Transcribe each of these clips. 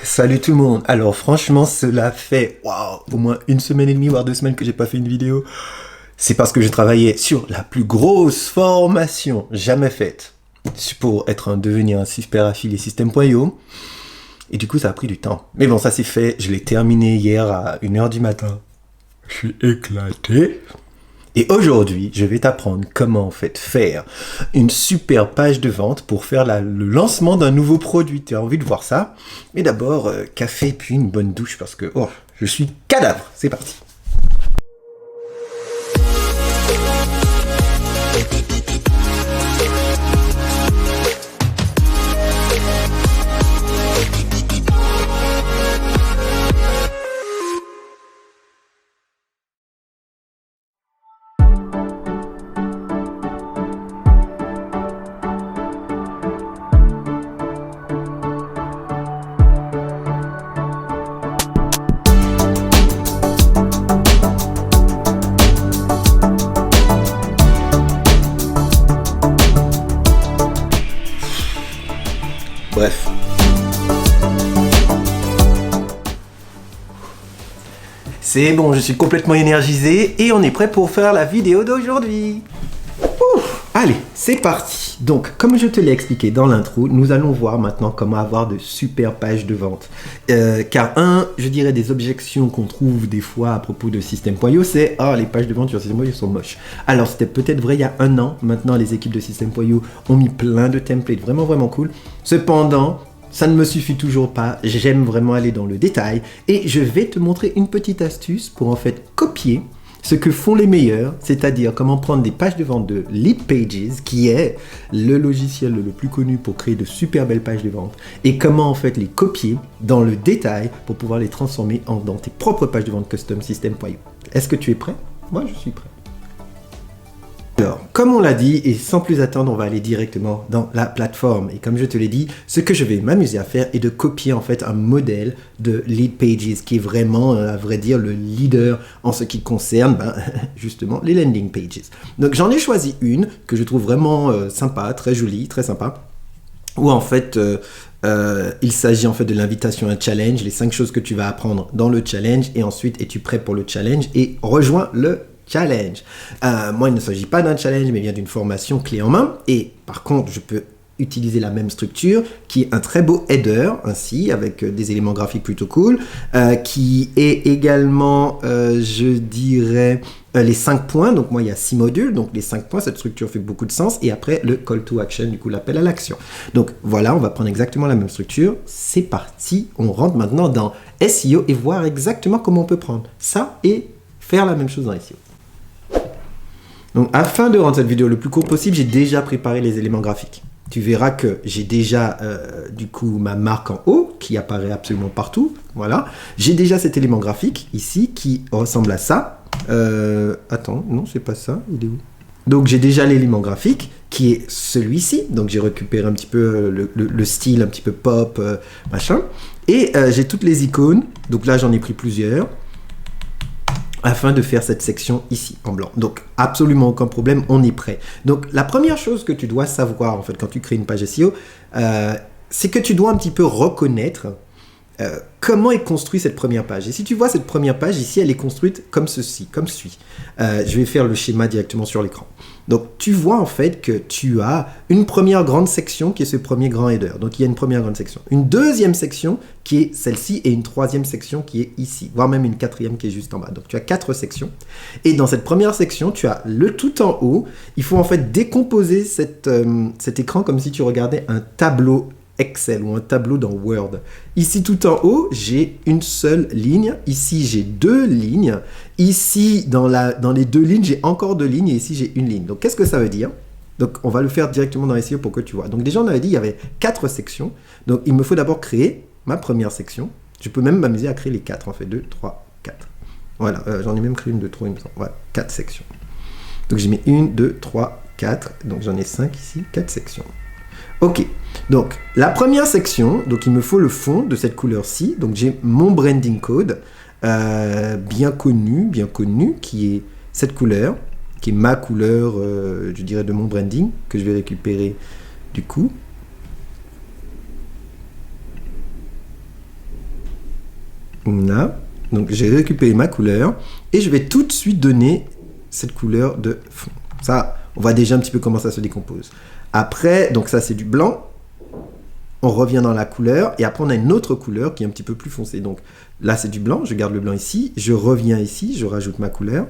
Salut tout le monde. Alors franchement, cela fait au moins 1 semaine et demie, voire 2 semaines que j'ai pas fait une vidéo. C'est parce que je travaillais sur la plus grosse formation jamais faite pour devenir un super affilié System.io. Et du coup, ça a pris du temps. Mais bon, ça c'est fait. Je l'ai terminé hier à 1h du matin. Je suis éclaté. Et aujourd'hui, je vais t'apprendre comment en fait faire une super page de vente pour faire le lancement d'un nouveau produit. Tu as envie de voir ça? Mais d'abord, café puis une bonne douche parce que je suis cadavre. C'est parti. Bref. C'est bon, je suis complètement énergisé et on est prêt pour faire la vidéo d'aujourd'hui. Allez, c'est parti. Donc, comme je te l'ai expliqué dans l'intro, nous allons voir maintenant comment avoir de super pages de vente. Car je dirais des objections qu'on trouve des fois à propos de System.io, c'est les pages de vente sur System.io sont moches. Alors, c'était peut-être vrai il y a 1 an. Maintenant, les équipes de System.io ont mis plein de templates vraiment, vraiment cool. Cependant, ça ne me suffit toujours pas. J'aime vraiment aller dans le détail. Et je vais te montrer une petite astuce pour en fait copier ce que font les meilleurs, c'est-à-dire comment prendre des pages de vente de Leadpages, qui est le logiciel le plus connu pour créer de super belles pages de vente, et comment en fait les copier dans le détail pour pouvoir les transformer dans tes propres pages de vente custom System.io. Est-ce que tu es prêt? Moi, je suis prêt. Alors, comme on l'a dit, et sans plus attendre, on va aller directement dans la plateforme. Et comme je te l'ai dit, ce que je vais m'amuser à faire est de copier en fait un modèle de Leadpages qui est vraiment, à vrai dire, le leader en ce qui concerne justement les landing pages. Donc j'en ai choisi une que je trouve vraiment sympa, très jolie, très sympa, où en fait il s'agit en fait de l'invitation à un challenge, les 5 choses que tu vas apprendre dans le challenge, et ensuite es-tu prêt pour le challenge et rejoins le challenge. Moi, il ne s'agit pas d'un challenge, mais bien d'une formation clé en main. Et par contre, je peux utiliser la même structure, qui est un très beau header, ainsi, avec des éléments graphiques plutôt cool, qui est également, je dirais, les 5 points. Donc moi, il y a 6 modules, donc les 5 points, cette structure fait beaucoup de sens. Et après, le call to action, du coup, l'appel à l'action. Donc voilà, on va prendre exactement la même structure. C'est parti, on rentre maintenant dans SEO et voir exactement comment on peut prendre ça et faire la même chose dans SEO. Donc, afin de rendre cette vidéo le plus court possible, j'ai déjà préparé les éléments graphiques. Tu verras que j'ai déjà, du coup, ma marque en haut, qui apparaît absolument partout. Voilà. J'ai déjà cet élément graphique, ici, qui ressemble à ça. Attends, non, c'est pas ça. Il est où? Donc, j'ai déjà l'élément graphique, qui est celui-ci. Donc, j'ai récupéré un petit peu le style, un petit peu pop, machin. Et j'ai toutes les icônes. Donc là, j'en ai pris plusieurs, afin de faire cette section ici, en blanc. Donc, absolument aucun problème, on est prêt. Donc, la première chose que tu dois savoir, en fait, quand tu crées une page SEO, c'est que tu dois un petit peu reconnaître comment est construite cette première page. Et si tu vois cette première page, ici, elle est construite comme ceci, comme suit. Je vais faire le schéma directement sur l'écran. Donc, tu vois en fait que tu as une première grande section qui est ce premier grand header. Donc, il y a une première grande section. Une deuxième section qui est celle-ci et une troisième section qui est ici, voire même une quatrième qui est juste en bas. Donc, tu as 4 sections. Et dans cette première section, tu as le tout en haut. Il faut en fait décomposer cet écran comme si tu regardais un tableau Excel ou un tableau dans Word. Ici, tout en haut, j'ai une seule ligne. Ici, j'ai 2 lignes. Ici, dans les 2 lignes, j'ai encore 2 lignes. Et ici, j'ai une ligne. Donc, qu'est-ce que ça veut dire? Donc, on va le faire directement dans SEO pour que tu vois. Donc, déjà, on avait dit qu'il y avait 4 sections. Donc, il me faut d'abord créer ma première section. Je peux même m'amuser à créer les 4, en fait. 2, 3, 4. Voilà, j'en ai même créé une de trop, il me semble. Voilà, 4 sections. Donc, j'ai mis 1, 2, 3, 4. Donc, j'en ai 5 ici, 4 sections. Ok, donc la première section, donc il me faut le fond de cette couleur-ci. Donc j'ai mon branding code bien connu, qui est cette couleur. qui est ma couleur, je dirais, de mon branding, que je vais récupérer du coup. Là, donc j'ai récupéré ma couleur et je vais tout de suite donner cette couleur de fond. Ça, on voit déjà un petit peu comment ça se décompose. Après, donc ça c'est du blanc. On revient dans la couleur et après on a une autre couleur qui est un petit peu plus foncée. Donc là c'est du blanc, je garde le blanc ici, je reviens ici, je rajoute ma couleur.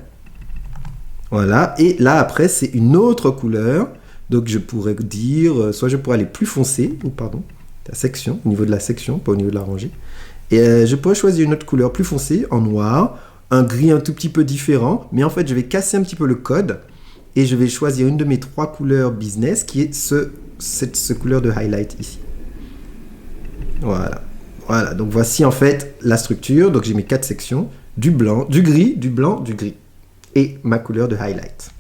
Voilà, et là après c'est une autre couleur. Donc je pourrais dire, soit je pourrais aller plus foncé, ou pardon, la section, au niveau de la section, pas au niveau de la rangée. Et je pourrais choisir une autre couleur plus foncée, en noir, un gris un tout petit peu différent, mais en fait je vais casser un petit peu le code et je vais choisir une de mes 3 couleurs business qui est cette couleur de highlight ici. Voilà. Voilà, donc voici en fait la structure. Donc j'ai mes 4 sections, du blanc, du gris, du blanc, du gris. Et ma couleur de highlight.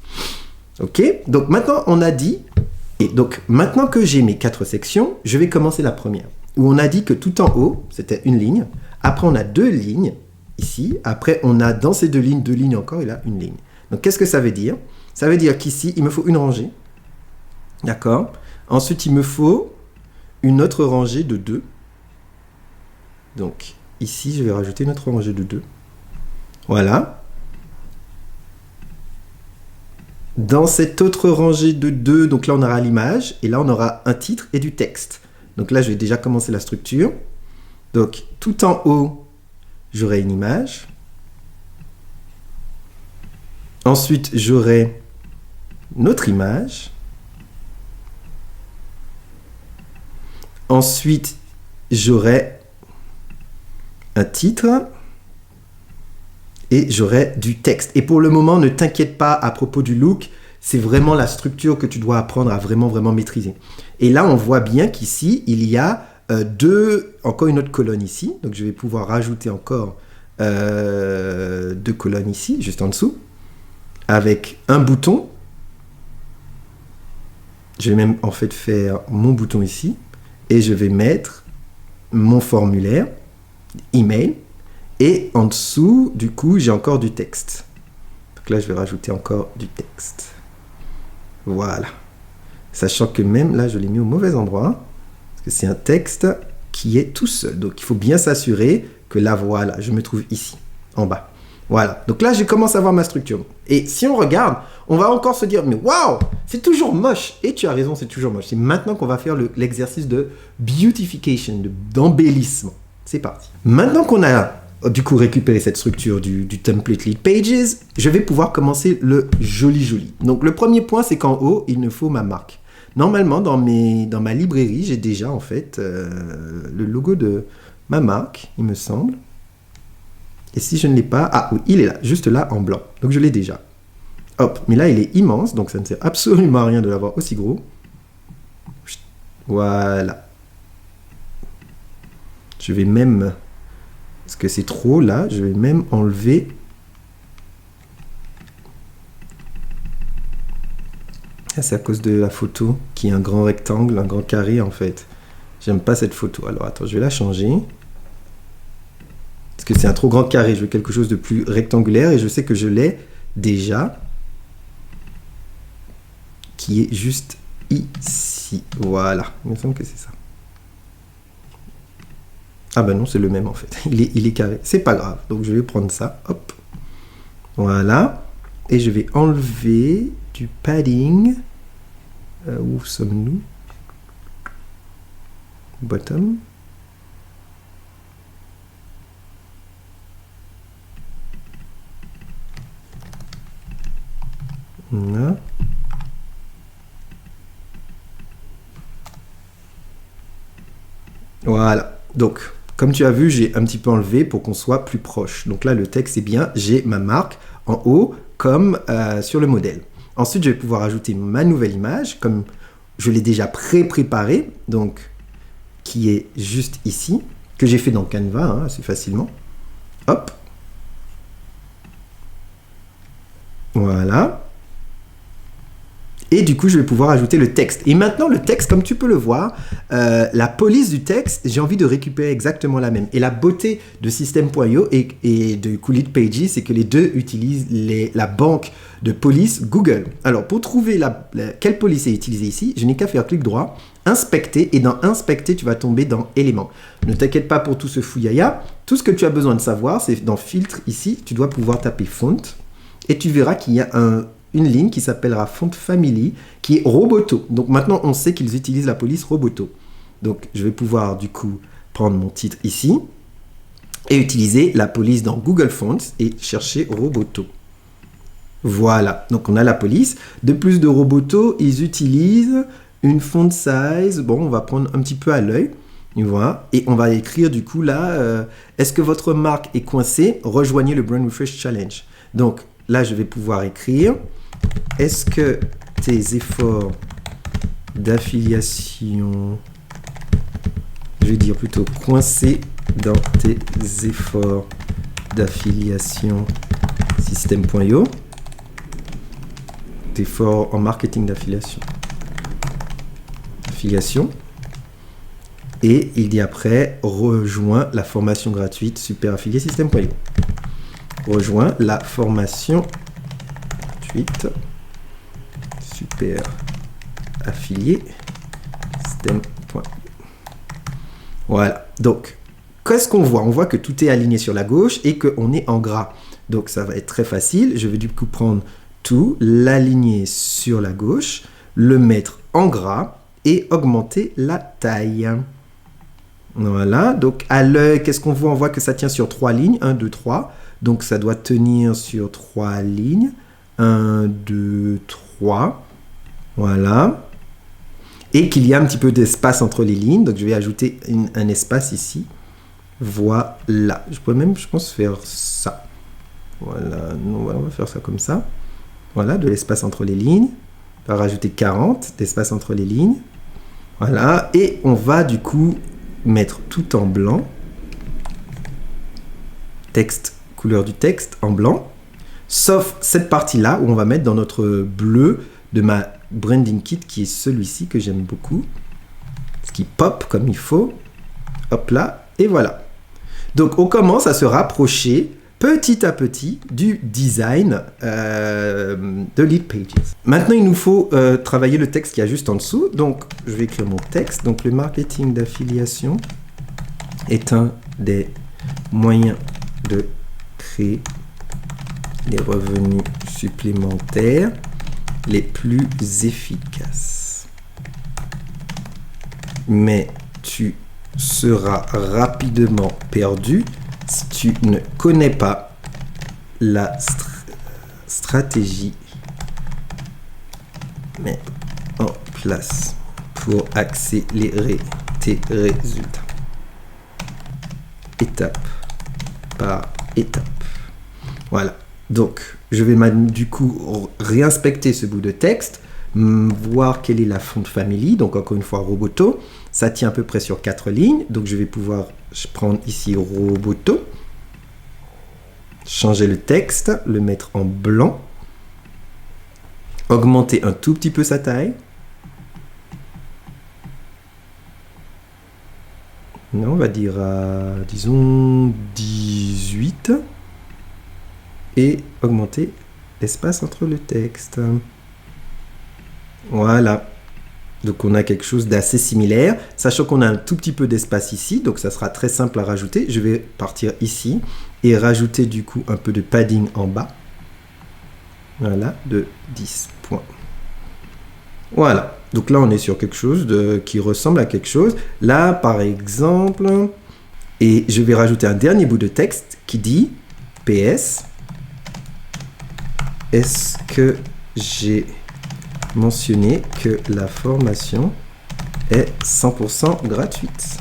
Ok, donc maintenant on a dit, et donc maintenant que j'ai mes 4 sections, je vais commencer la première. Où on a dit que tout en haut, c'était une ligne. Après on a 2 lignes, ici. Après on a dans ces 2 lignes encore, et là une ligne. Donc qu'est-ce que ça veut dire? Ça veut dire qu'ici, il me faut une rangée. D'accord? Ensuite, il me faut une autre rangée de 2. Donc, ici, je vais rajouter une autre rangée de 2. Voilà. Dans cette autre rangée de 2, donc là, on aura l'image. Et là, on aura un titre et du texte. Donc là, je vais déjà commencer la structure. Donc, tout en haut, j'aurai une image. Ensuite, j'aurai notre image. Ensuite, j'aurai un titre et j'aurai du texte. Et pour le moment, ne t'inquiète pas à propos du look, c'est vraiment la structure que tu dois apprendre à vraiment maîtriser. Et là, on voit bien qu'ici, il y a encore une autre colonne ici. Donc, je vais pouvoir rajouter encore 2 colonnes ici, juste en dessous, avec un bouton. Je vais même en fait faire mon bouton ici et je vais mettre mon formulaire email et en dessous du coup j'ai encore du texte. Donc là je vais rajouter encore du texte. Voilà. Sachant que même là je l'ai mis au mauvais endroit parce que c'est un texte qui est tout seul. Donc il faut bien s'assurer que là voilà, je me trouve ici en bas. Voilà, donc là je commence à voir ma structure. Et si on regarde, on va encore se dire, mais waouh, c'est toujours moche. Et tu as raison, c'est toujours moche. C'est maintenant qu'on va faire l'exercice de beautification, d'embellissement. C'est parti. Maintenant qu'on a du coup récupéré cette structure du template lead pages, je vais pouvoir commencer le joli. Donc le premier point, c'est qu'en haut, il me faut ma marque. Normalement, dans ma librairie, j'ai déjà en fait le logo de ma marque, il me semble. Et si je ne l'ai pas... Ah oui, il est là, juste là en blanc. Donc je l'ai déjà. Hop, mais là il est immense, donc ça ne sert absolument à rien de l'avoir aussi gros. Voilà. Je vais même... Parce que c'est trop là, je vais même enlever... Ah, c'est à cause de la photo, qui est un grand rectangle, un grand carré en fait. J'aime pas cette photo. Alors attends, je vais la changer. Parce que c'est un trop grand carré, je veux quelque chose de plus rectangulaire et je sais que je l'ai déjà, qui est juste ici. Voilà, il me semble que c'est ça. Ah ben non, c'est le même en fait, il est carré, c'est pas grave. Donc je vais prendre ça, hop, voilà, et je vais enlever du padding. Où sommes-nous? Bottom. Là. Voilà, donc comme tu as vu, j'ai un petit peu enlevé pour qu'on soit plus proche. Donc là, le texte est bien, j'ai ma marque en haut comme sur le modèle. Ensuite, je vais pouvoir ajouter ma nouvelle image, comme je l'ai déjà préparée, donc qui est juste ici, que j'ai fait dans Canva, hein, assez facilement. Hop. Voilà. Et du coup, je vais pouvoir ajouter le texte. Et maintenant, le texte, comme tu peux le voir, la police du texte, j'ai envie de récupérer exactement la même. Et la beauté de System.io et de Cool It Pages, c'est que les deux utilisent la banque de police Google. Alors, pour trouver quelle police est utilisée ici, je n'ai qu'à faire clic droit, inspecter, et dans inspecter, tu vas tomber dans éléments. Ne t'inquiète pas pour tout ce fouillaya. Tout ce que tu as besoin de savoir, c'est dans filtre ici, tu dois pouvoir taper font, et tu verras qu'il y a une ligne qui s'appellera Font Family, qui est Roboto. Donc maintenant, on sait qu'ils utilisent la police Roboto. Donc je vais pouvoir du coup prendre mon titre ici et utiliser la police dans Google Fonts et chercher Roboto. Voilà, donc on a la police. De plus de Roboto, ils utilisent une font size. Bon, on va prendre un petit peu à l'œil. Voilà. Et on va écrire du coup là, est-ce que votre marque est coincée? Rejoignez le Brand Refresh Challenge. Donc là, je vais pouvoir écrire, est-ce que tes efforts d'affiliation, je vais dire plutôt coincés dans tes efforts d'affiliation System.io, efforts en marketing d'affiliation. Et il dit après, rejoins la formation gratuite Super Affilié System.io. Rejoins la formation gratuite Super Affilié System.io. Voilà. Donc, qu'est-ce qu'on voit? On voit que tout est aligné sur la gauche et qu'on est en gras. Donc, ça va être très facile. Je vais du coup prendre tout, l'aligner sur la gauche, le mettre en gras et augmenter la taille. Voilà, donc à l'œil, qu'est-ce qu'on voit? On voit que ça tient sur 3 lignes, 1, 2, 3. Donc ça doit tenir sur 3 lignes. 1, 2, 3. Voilà. Et qu'il y a un petit peu d'espace entre les lignes. Donc je vais ajouter un espace ici. Voilà. Je pourrais même, je pense, faire ça. Voilà, non, on va faire ça comme ça. Voilà, de l'espace entre les lignes. On va rajouter 40 d'espace entre les lignes. Voilà, et on va du coup mettre tout en blanc. Texte, couleur du texte en blanc. Sauf cette partie-là où on va mettre dans notre bleu de ma branding kit qui est celui-ci que j'aime beaucoup. Ce qui pop comme il faut. Hop là, et voilà. Donc on commence à se rapprocher petit à petit du design de Lead Pages. Maintenant, il nous faut travailler le texte qu'il y a juste en dessous. Donc, je vais écrire mon texte. Donc, le marketing d'affiliation est un des moyens de créer des revenus supplémentaires les plus efficaces. Mais tu seras rapidement perdu si tu ne connais pas la stratégie mettre en place pour accélérer tes résultats. Étape par étape. Voilà. Donc, je vais du coup réinspecter ce bout de texte, voir quelle est la font family. Donc, encore une fois, Roboto. Ça tient à peu près sur 4 lignes. Donc, je vais pouvoir prendre ici Roboto, changer le texte, le mettre en blanc, augmenter un tout petit peu sa taille. Non, on va dire disons 18 et augmenter l'espace entre le texte. Voilà. Donc on a quelque chose d'assez similaire, sachant qu'on a un tout petit peu d'espace ici, donc ça sera très simple à rajouter. Je vais partir ici et rajouter du coup un peu de padding en bas. Voilà, de 10 points. Voilà, donc là on est sur quelque chose qui ressemble à quelque chose. Là par exemple, et je vais rajouter un dernier bout de texte qui dit PS, est-ce que j'ai mentionné que la formation est 100% gratuite?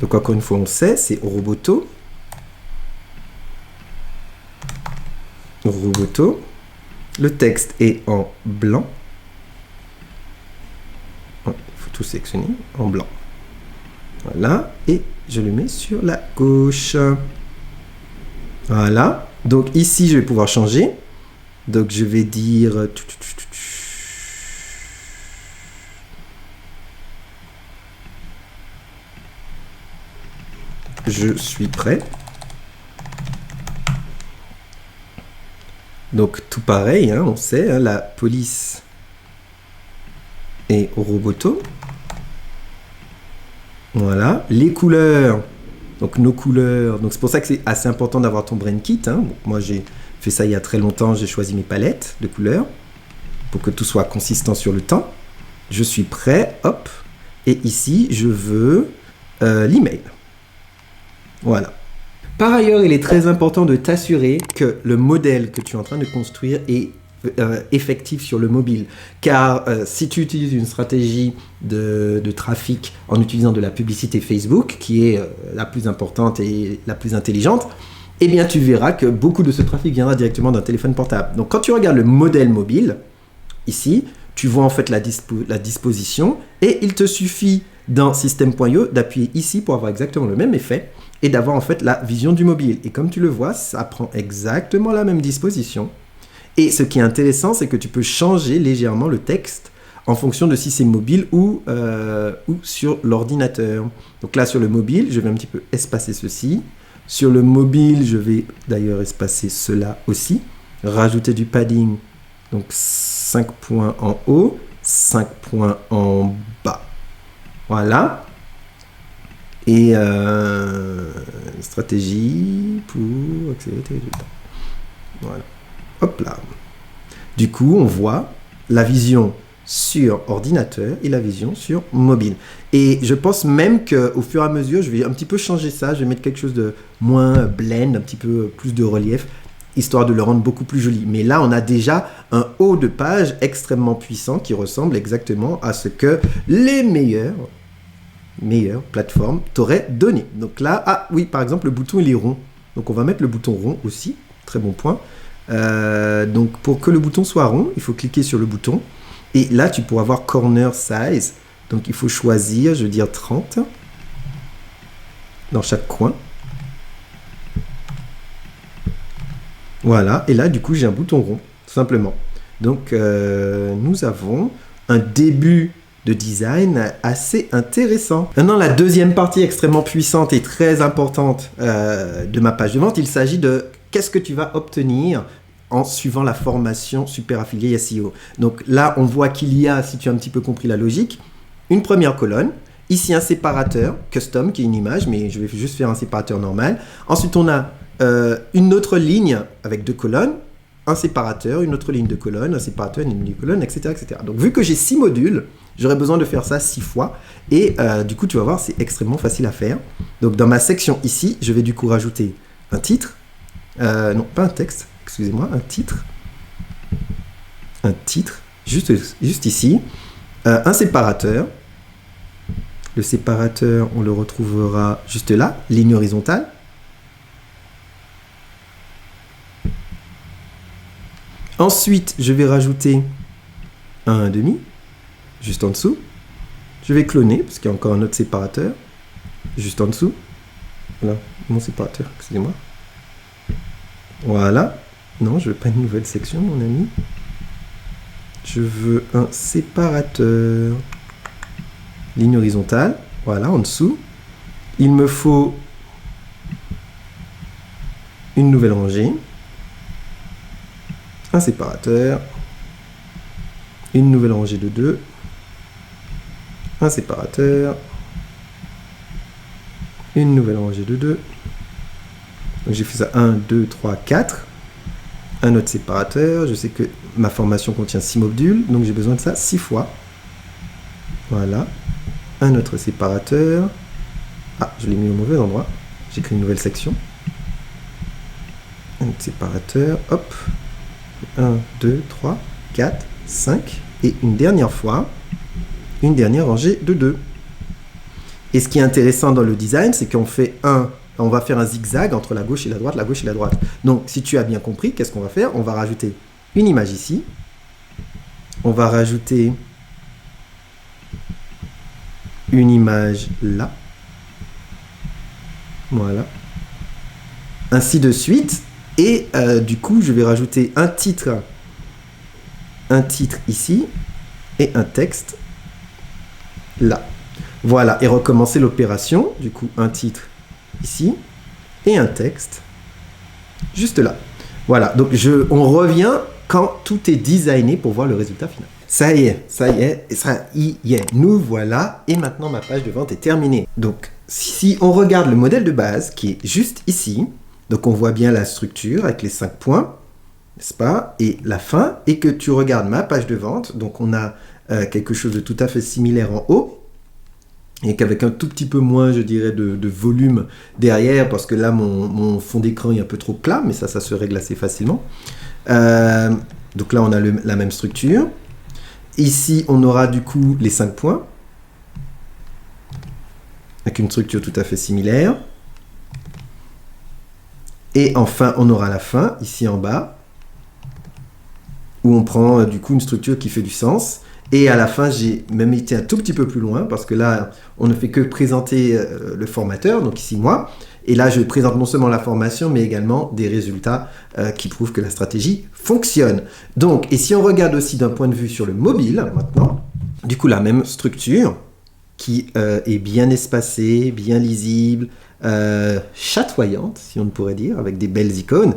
Donc encore une fois on sait, c'est Roboto. Roboto. Le texte est en blanc. Il faut tout sélectionner en blanc. Voilà. Et je le mets sur la gauche. Voilà. Donc ici, je vais pouvoir changer. Donc je vais dire je suis prêt. Donc tout pareil, hein, on sait, hein, la police et Roboto. Voilà, les couleurs, donc nos couleurs. Donc c'est pour ça que c'est assez important d'avoir ton Brain Kit. Hein. Donc, moi j'ai fait ça il y a très longtemps, j'ai choisi mes palettes de couleurs pour que tout soit consistant sur le temps. Je suis prêt, hop. Et ici, je veux l'email. Voilà. Par ailleurs, il est très important de t'assurer que le modèle que tu es en train de construire est effectif sur le mobile. Car si tu utilises une stratégie de trafic en utilisant de la publicité Facebook, qui est la plus importante et la plus intelligente, eh bien tu verras que beaucoup de ce trafic viendra directement d'un téléphone portable. Donc quand tu regardes le modèle mobile, ici, tu vois en fait la disposition et il te suffit dans System.io d'appuyer ici pour avoir exactement le même effet et d'avoir en fait la vision du mobile. Et comme tu le vois, ça prend exactement la même disposition. Et ce qui est intéressant, c'est que tu peux changer légèrement le texte en fonction de si c'est mobile ou sur l'ordinateur. Donc là, sur le mobile, je vais un petit peu espacer ceci. Sur le mobile, je vais d'ailleurs espacer cela aussi. Rajouter du padding. Donc 5 points en haut, 5 points en bas. Voilà. Et stratégie pour accélérer les résultats. Voilà. Hop là. Du coup, on voit la vision sur ordinateur et la vision sur mobile. Et je pense même qu'au fur et à mesure, je vais un petit peu changer ça. Je vais mettre quelque chose de moins blend, un petit peu plus de relief, histoire de le rendre beaucoup plus joli. Mais là, on a déjà un haut de page extrêmement puissant qui ressemble exactement à ce que les meilleures plateformes t'auraient donné. Donc là, ah oui, par exemple, le bouton, il est rond. Donc on va mettre le bouton rond aussi. Très bon point. Donc pour que le bouton soit rond, il faut cliquer sur le bouton. Et là, tu pourras voir Corner Size. Donc il faut choisir, je veux dire 30 dans chaque coin. Voilà, et là, du coup, j'ai un bouton rond, tout simplement. Donc, nous avons un début de design assez intéressant. Maintenant, la deuxième partie extrêmement puissante et très importante de ma page de vente, il s'agit de qu'est-ce que tu vas obtenir en suivant la formation Super Affilié SEO. Donc là, on voit qu'il y a, si tu as un petit peu compris la logique, une première colonne. Ici, un séparateur custom qui est une image, mais je vais juste faire un séparateur normal. Ensuite, on a une autre ligne avec 2 colonnes, un séparateur, une autre ligne de colonnes, un séparateur, une ligne de colonnes, etc., etc. Donc, vu que j'ai 6 modules, j'aurais besoin de faire ça 6 fois. Et du coup, tu vas voir, c'est extrêmement facile à faire. Donc, dans ma section ici, je vais du coup rajouter un titre. Non, pas un texte, excusez-moi, un titre. Un titre, juste ici. Un séparateur. Le séparateur, on le retrouvera juste là, ligne horizontale. Ensuite, je vais rajouter un 1,5, juste en dessous. Je vais cloner, parce qu'il y a encore un autre séparateur, juste en dessous. Voilà, mon séparateur, excusez-moi. Voilà. Non, je veux pas une nouvelle section, mon ami. Je veux un séparateur. Ligne horizontale, voilà, en dessous. Il me faut une nouvelle rangée. Un séparateur, une nouvelle rangée de 2, un séparateur, une nouvelle rangée de 2. Donc j'ai fait ça 1, 2, 3, 4. Un autre séparateur. Je sais que ma formation contient 6 modules, donc j'ai besoin de ça 6 fois. Voilà. Un autre séparateur. Ah, je l'ai mis au mauvais endroit. J'ai créé une nouvelle section. Un autre séparateur. Hop. 1, 2, 3, 4, 5. Et une dernière fois, une dernière rangée de 2. Et ce qui est intéressant dans le design, c'est qu'on va faire un zigzag entre la gauche et la droite, la gauche et la droite. Donc, si tu as bien compris, qu'est-ce qu'on va faire? On va rajouter une image ici. On va rajouter une image là. Voilà. Ainsi de suite. Et du coup, je vais rajouter un titre ici et un texte là. Voilà, et recommencer l'opération. Du coup, un titre ici, et un texte juste là. Voilà, donc on revient quand tout est designé pour voir le résultat final. Ça y est, nous voilà, et maintenant ma page de vente est terminée. Donc, si on regarde le modèle de base, qui est juste ici, donc on voit bien la structure avec les 5 points, n'est-ce pas, et la fin, et que tu regardes ma page de vente, donc on a quelque chose de tout à fait similaire en haut, et qu'avec un tout petit peu moins, je dirais, de volume derrière, parce que là, mon fond d'écran est un peu trop plat, mais ça se règle assez facilement. Donc là, on a la même structure. Ici, on aura du coup les 5 points, avec une structure tout à fait similaire. Et enfin, on aura la fin, ici en bas, où on prend du coup une structure qui fait du sens. Et à la fin, j'ai même été un tout petit peu plus loin, parce que là, on ne fait que présenter le formateur, donc ici moi. Et là, je présente non seulement la formation, mais également des résultats qui prouvent que la stratégie fonctionne. Donc, et si on regarde aussi d'un point de vue sur le mobile, maintenant, du coup, la même structure, qui est bien espacée, bien lisible, chatoyante, si on pourrait dire, avec des belles icônes,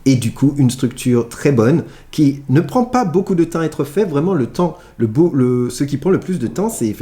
et du coup, une structure très bonne qui ne prend pas beaucoup de temps à être fait. Vraiment, le temps, ce qui prend le plus de temps, c'est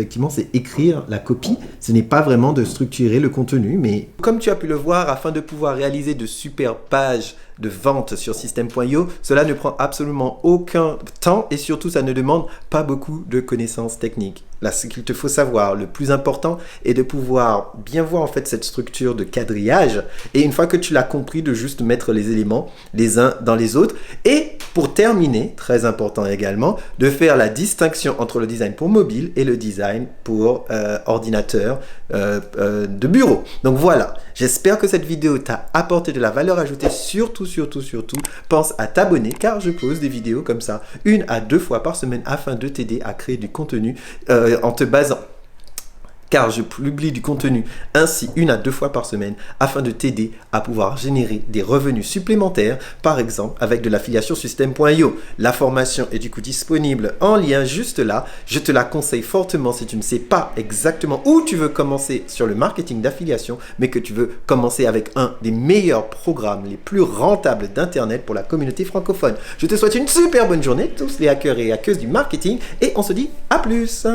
écrire la copie. Ce n'est pas vraiment de structurer le contenu, mais comme tu as pu le voir, afin de pouvoir réaliser de super pages de vente sur Systeme.io, cela ne prend absolument aucun temps et surtout, ça ne demande pas beaucoup de connaissances techniques. Là, ce qu'il te faut savoir, le plus important est de pouvoir bien voir en fait cette structure de quadrillage et une fois que tu l'as compris, de juste mettre les éléments les uns dans les autres. Et pour terminer, très important également, de faire la distinction entre le design pour mobile et le design pour ordinateur de bureau. Donc voilà, j'espère que cette vidéo t'a apporté de la valeur ajoutée. Surtout, pense à t'abonner car je pose des vidéos comme ça 1 à 2 fois par semaine afin de t'aider à créer du contenu en te basant. Car je publie du contenu ainsi 1 à 2 fois par semaine afin de t'aider à pouvoir générer des revenus supplémentaires, par exemple avec de l'affiliation Systeme.io. La formation est du coup disponible en lien juste là. Je te la conseille fortement si tu ne sais pas exactement où tu veux commencer sur le marketing d'affiliation, mais que tu veux commencer avec un des meilleurs programmes les plus rentables d'Internet pour la communauté francophone. Je te souhaite une super bonne journée, tous les hackers et hackeuses du marketing, et on se dit à plus.